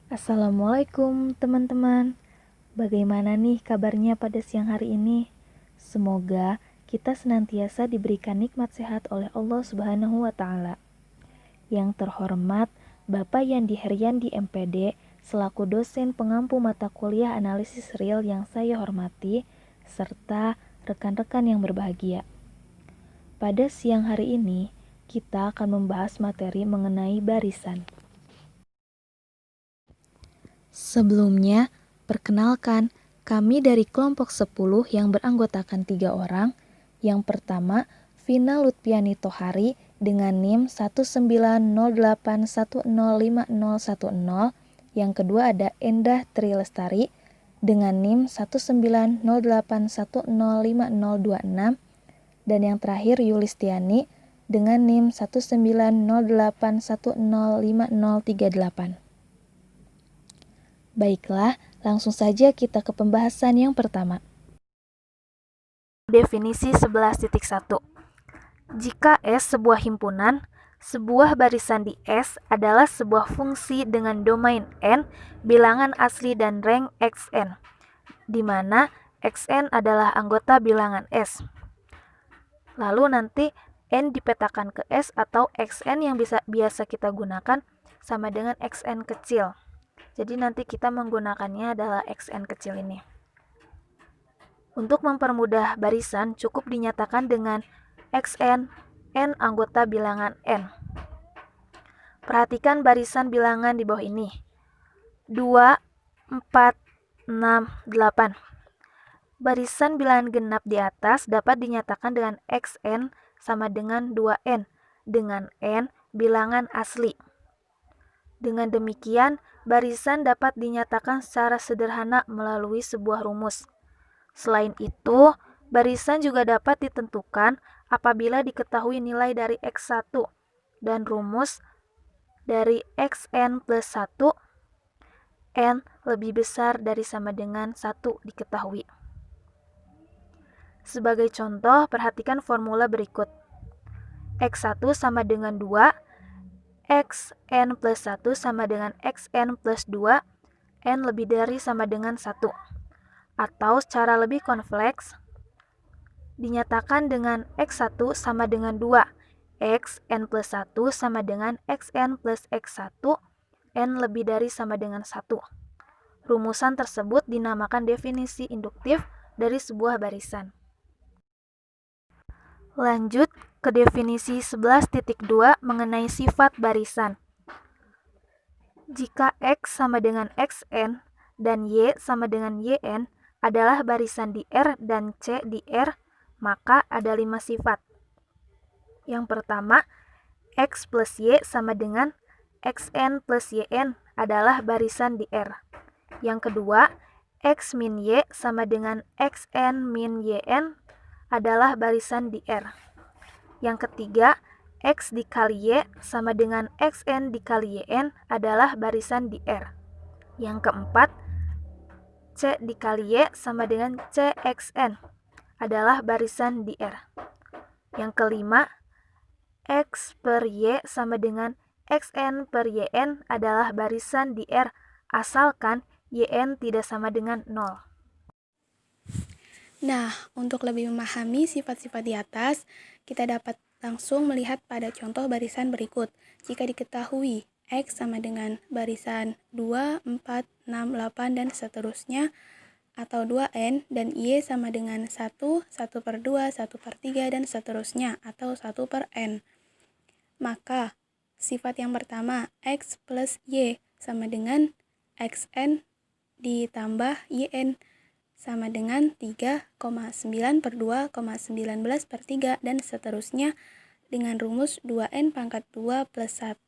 Assalamualaikum teman-teman. Bagaimana nih kabarnya pada siang hari ini? Semoga kita senantiasa diberikan nikmat sehat oleh Allah Subhanahu wa taala. Yang terhormat Bapak Yandi Heryandi MPD selaku dosen pengampu mata kuliah analisis real yang saya hormati serta rekan-rekan yang berbahagia. Pada siang hari ini kita akan membahas materi mengenai barisan. Sebelumnya, perkenalkan, kami dari kelompok 10 yang beranggotakan 3 orang. Yang pertama, Vina Lutfiani Tohari dengan NIM 19081050010. Yang kedua ada Endah Tri Lestari dengan NIM 19081050026. Dan yang terakhir Yulistiani dengan NIM 19081050038. Baiklah, langsung saja kita ke pembahasan yang pertama. Definisi 11.1. Jika S sebuah himpunan, sebuah barisan di S adalah sebuah fungsi dengan domain N, bilangan asli dan rank Xn, di mana Xn adalah anggota bilangan S. Lalu nanti N dipetakan ke S atau Xn yang biasa kita gunakan sama dengan Xn kecil. Jadi nanti kita menggunakannya adalah Xn kecil ini. Untuk mempermudah barisan cukup dinyatakan dengan Xn, N anggota bilangan N. Perhatikan barisan bilangan di bawah ini. 2, 4, 6, 8. Barisan bilangan genap di atas dapat dinyatakan dengan Xn sama dengan 2N, dengan N bilangan asli. Dengan demikian, barisan dapat dinyatakan secara sederhana melalui sebuah rumus. Selain itu, barisan juga dapat ditentukan apabila diketahui nilai dari X1 dan rumus dari Xn plus 1, N lebih besar dari sama dengan 1 diketahui. Sebagai contoh, perhatikan formula berikut. X1 sama dengan 2, Xn plus 1 sama dengan Xn plus 2, N lebih dari sama dengan 1. Atau secara lebih kompleks, dinyatakan dengan X1 sama dengan 2, Xn plus 1 sama dengan Xn plus X1, N lebih dari sama dengan 1. Rumusan tersebut dinamakan definisi induktif dari sebuah barisan. Lanjut ke definisi 11.2 mengenai sifat barisan. Jika X sama dengan Xn dan Y sama dengan Yn adalah barisan di R dan C di R, maka ada 5 sifat. Yang pertama, X plus Y sama dengan Xn plus Yn adalah barisan di R. Yang kedua, X min Y sama dengan Xn min Yn adalah barisan di R. Yang ketiga, X dikali Y sama dengan Xn dikali Yn adalah barisan di R. Yang keempat, C dikali Y sama dengan Cxn adalah barisan di R. Yang kelima, X per Y sama dengan Xn per Yn adalah barisan di R asalkan Yn tidak sama dengan 0. Nah, untuk lebih memahami sifat-sifat di atas, kita dapat langsung melihat pada contoh barisan berikut. Jika diketahui X sama dengan barisan 2, 4, 6, 8, dan seterusnya, atau 2N, dan Y sama dengan 1, 1 per 2, 1 per 3, dan seterusnya, atau 1 per N. Maka, sifat yang pertama, X plus Y sama dengan Xn ditambah Yn sama dengan 3,9 per 2,19 per 3 dan seterusnya dengan rumus 2N pangkat 2 plus 1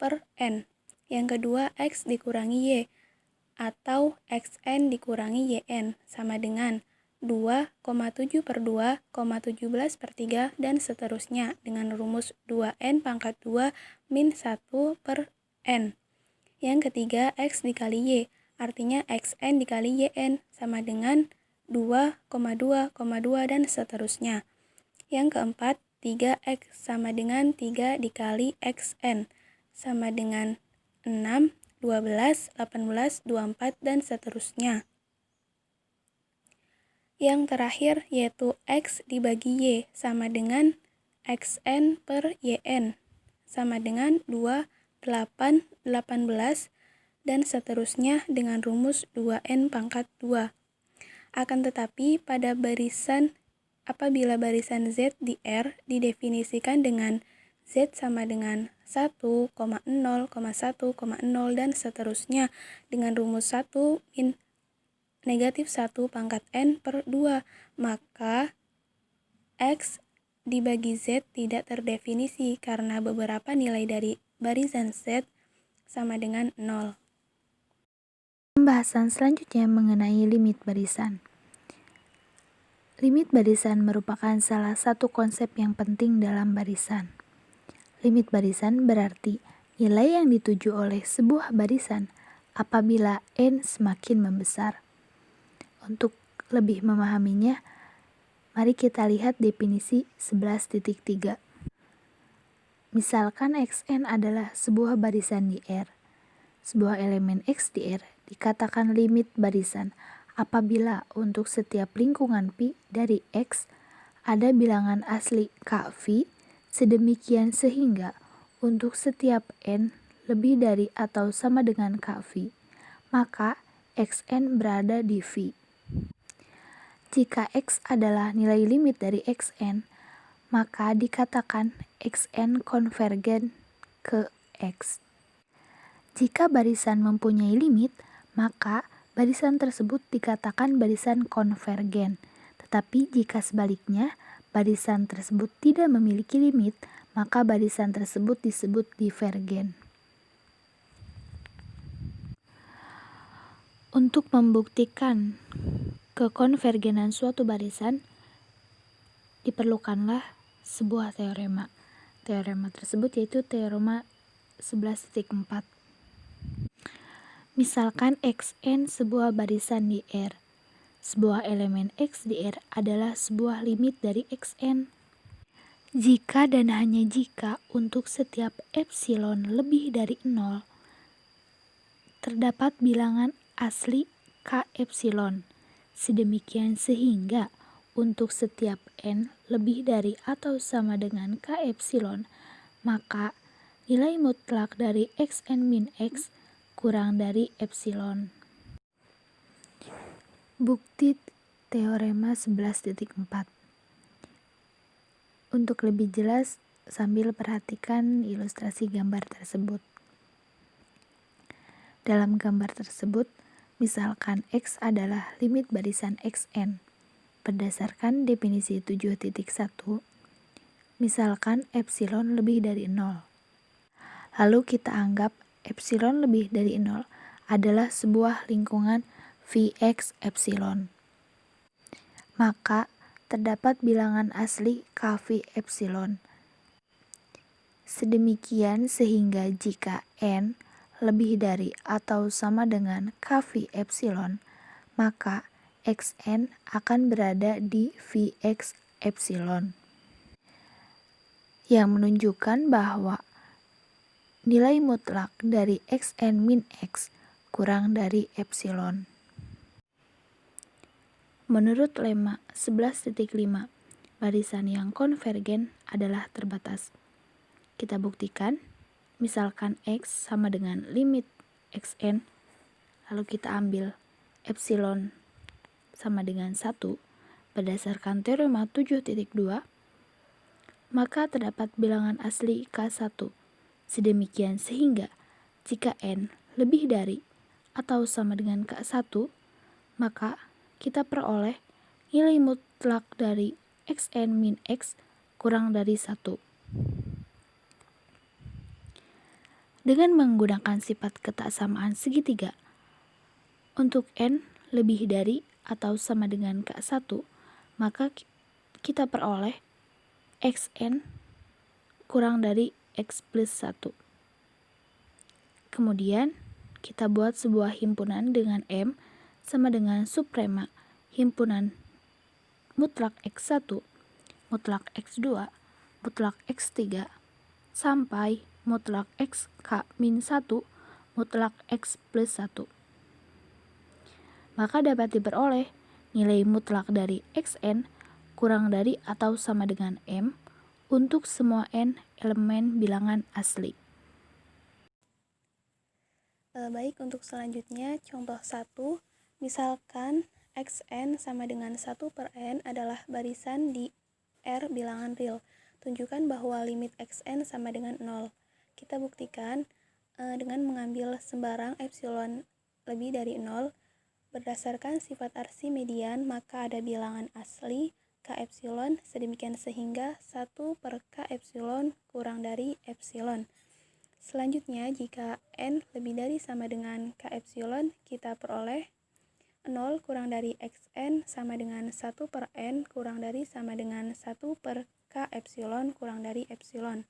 per N. Yang kedua, X dikurangi Y atau Xn dikurangi Yn sama dengan 2,7 per 2,17 per 3 dan seterusnya dengan rumus 2N pangkat 2 min 1 per N. Yang ketiga, X dikali Y, artinya Xn dikali Yn sama dengan 2,2,2 dan seterusnya. Yang keempat, 3X sama dengan 3 dikali Xn sama dengan 6 12, 18, 24, dan seterusnya. Yang terakhir yaitu X dibagi Y sama dengan XN per YN sama dengan 2, 8, 18, dan seterusnya dengan rumus 2N pangkat 2. Akan tetapi pada apabila barisan Z di R didefinisikan dengan Z sama dengan 1, 0, 1, 0, dan seterusnya dengan rumus 1 min negatif 1 pangkat N per 2, maka X dibagi Z tidak terdefinisi karena beberapa nilai dari barisan Z sama dengan 0. Pembahasan selanjutnya mengenai limit barisan. Limit barisan merupakan salah satu konsep yang penting dalam barisan. Limit barisan berarti nilai yang dituju oleh sebuah barisan apabila N semakin membesar. Untuk lebih memahaminya, mari kita lihat definisi 11.3. Misalkan Xn adalah sebuah barisan di R. Sebuah elemen X di R dikatakan limit barisan apabila untuk setiap lingkungan pi dari X ada bilangan asli Kv sedemikian sehingga untuk setiap N lebih dari atau sama dengan Kv, maka Xn berada di V. Jika X adalah nilai limit dari Xn, maka dikatakan Xn konvergen ke X. Jika barisan mempunyai limit, maka barisan tersebut dikatakan barisan konvergen. Tetapi jika sebaliknya, barisan tersebut tidak memiliki limit, maka barisan tersebut disebut divergen. Untuk membuktikan kekonvergenan suatu barisan, diperlukanlah sebuah teorema. Teorema tersebut yaitu teorema 11.4. Misalkan Xn sebuah barisan di R. Sebuah elemen X di R adalah sebuah limit dari Xn. Jika dan hanya jika untuk setiap epsilon lebih dari 0, terdapat bilangan asli K epsilon. Sedemikian sehingga untuk setiap N lebih dari atau sama dengan K epsilon, maka nilai mutlak dari Xn min X kurang dari epsilon. Bukti teorema 11.4. Untuk lebih jelas, sambil perhatikan ilustrasi gambar tersebut. Dalam gambar tersebut, misalkan X adalah limit barisan Xn. Berdasarkan definisi 7.1, misalkan epsilon lebih dari 0. Lalu kita anggap epsilon lebih dari 0 adalah sebuah lingkungan Vx epsilon. Maka terdapat bilangan asli Kv epsilon. Sedemikian sehingga jika N lebih dari atau sama dengan Kv epsilon, maka Xn akan berada di Vx epsilon. Yang menunjukkan bahwa nilai mutlak dari Xn min X kurang dari epsilon. Menurut lemma 11.5, barisan yang konvergen adalah terbatas. Kita buktikan, misalkan X sama dengan limit Xn, lalu kita ambil epsilon sama dengan 1 berdasarkan teorema 7.2, maka terdapat bilangan asli K1. Sedemikian sehingga jika N lebih dari atau sama dengan K1, maka kita peroleh nilai mutlak dari Xn min X kurang dari 1. Dengan menggunakan sifat ketaksamaan segitiga, untuk N lebih dari atau sama dengan K1, maka kita peroleh Xn kurang dari X plus 1. Kemudian, kita buat sebuah himpunan dengan M sama dengan suprema himpunan mutlak X1, mutlak X2, mutlak X3, sampai mutlak XK min 1, mutlak X plus 1. Maka dapat diperoleh nilai mutlak dari Xn kurang dari atau sama dengan M untuk semua N elemen bilangan asli. Baik, untuk selanjutnya contoh 1, misalkan Xn sama dengan 1 per N adalah barisan di R bilangan real. Tunjukkan bahwa limit Xn sama dengan 0. Kita buktikan dengan mengambil sembarang epsilon lebih dari 0. Berdasarkan sifat Archimedean, maka ada bilangan asli K epsilon sedemikian sehingga 1 per K epsilon kurang dari epsilon. Selanjutnya, jika N lebih dari sama dengan K epsilon, kita peroleh 0 kurang dari Xn sama dengan 1 per N kurang dari sama dengan 1 per K epsilon kurang dari epsilon.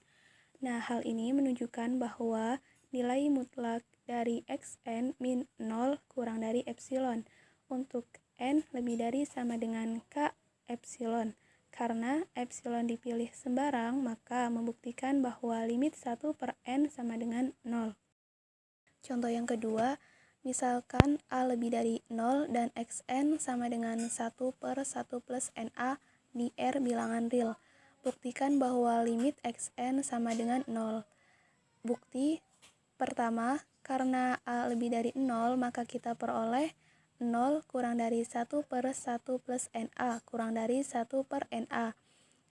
Nah, hal ini menunjukkan bahwa nilai mutlak dari Xn min 0 kurang dari epsilon untuk N lebih dari sama dengan K epsilon. Karena epsilon dipilih sembarang, maka membuktikan bahwa limit 1 per N sama dengan 0. Contoh yang kedua, misalkan A lebih dari 0 dan Xn sama dengan 1 per 1 plus NA di R bilangan real. Buktikan bahwa limit Xn sama dengan 0. Bukti pertama, karena A lebih dari 0, maka kita peroleh 0 kurang dari 1 per 1 plus NA kurang dari 1 per NA.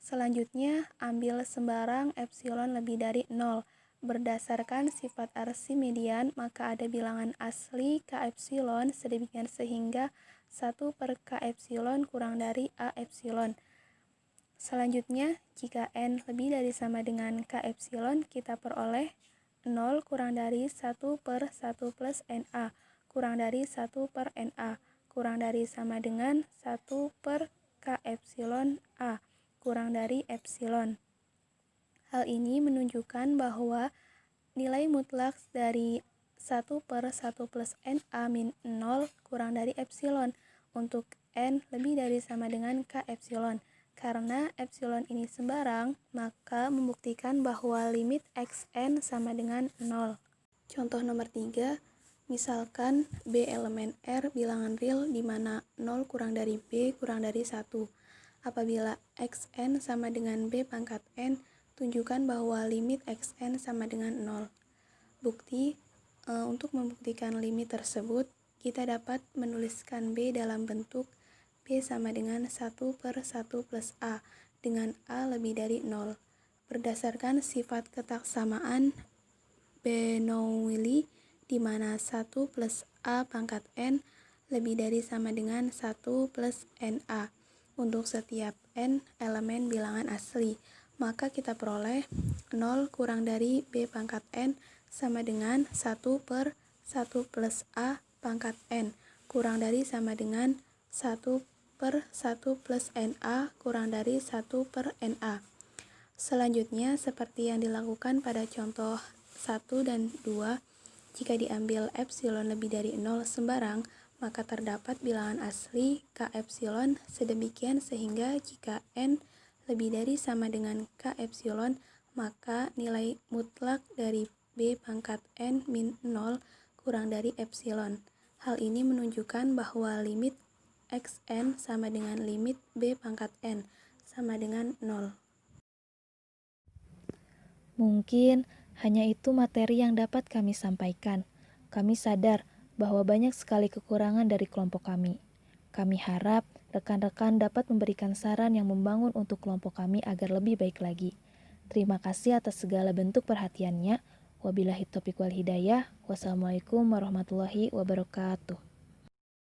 Selanjutnya, ambil sembarang epsilon lebih dari 0. Berdasarkan sifat Archimedean, maka ada bilangan asli K epsilon sedemikian sehingga 1 per K epsilon kurang dari A epsilon. Selanjutnya, jika N lebih dari sama dengan K epsilon, kita peroleh 0 kurang dari 1 per 1 plus NA kurang dari 1 per NA kurang dari sama dengan 1 per K epsilon A kurang dari epsilon. Hal ini menunjukkan bahwa nilai mutlak dari 1 per 1 plus NA min 0 kurang dari epsilon untuk N lebih dari sama dengan K epsilon. Karena epsilon ini sembarang, maka membuktikan bahwa limit Xn sama dengan 0. Contoh nomor 3, misalkan B elemen R bilangan real di mana 0 kurang dari B kurang dari 1. Apabila Xn sama dengan B pangkat N, tunjukkan bahwa limit Xn sama dengan 0. Bukti, untuk membuktikan limit tersebut, kita dapat menuliskan B dalam bentuk B sama dengan 1 per 1 plus A, dengan A lebih dari 0. Berdasarkan sifat ketaksamaan Bernoulli, di mana 1 plus A pangkat N lebih dari sama dengan 1 plus NA untuk setiap N elemen bilangan asli. Maka kita peroleh 0 kurang dari B pangkat N sama dengan 1 per 1 plus A pangkat N kurang dari sama dengan 1 per 1 plus NA kurang dari 1 per NA. Selanjutnya, seperti yang dilakukan pada contoh 1 dan 2, jika diambil epsilon lebih dari 0 sembarang, maka terdapat bilangan asli K epsilon sedemikian sehingga jika N lebih dari sama dengan K epsilon, maka nilai mutlak dari B pangkat N min 0 kurang dari epsilon. Hal ini menunjukkan bahwa limit Xn sama dengan limit B pangkat N sama dengan 0. Mungkin hanya itu materi yang dapat kami sampaikan. Kami sadar bahwa banyak sekali kekurangan dari kelompok kami. Kami harap rekan-rekan dapat memberikan saran yang membangun untuk kelompok kami agar lebih baik lagi. Terima kasih atas segala bentuk perhatiannya. Wabillahi taufiq wal hidayah. Wassalamualaikum warahmatullahi wabarakatuh.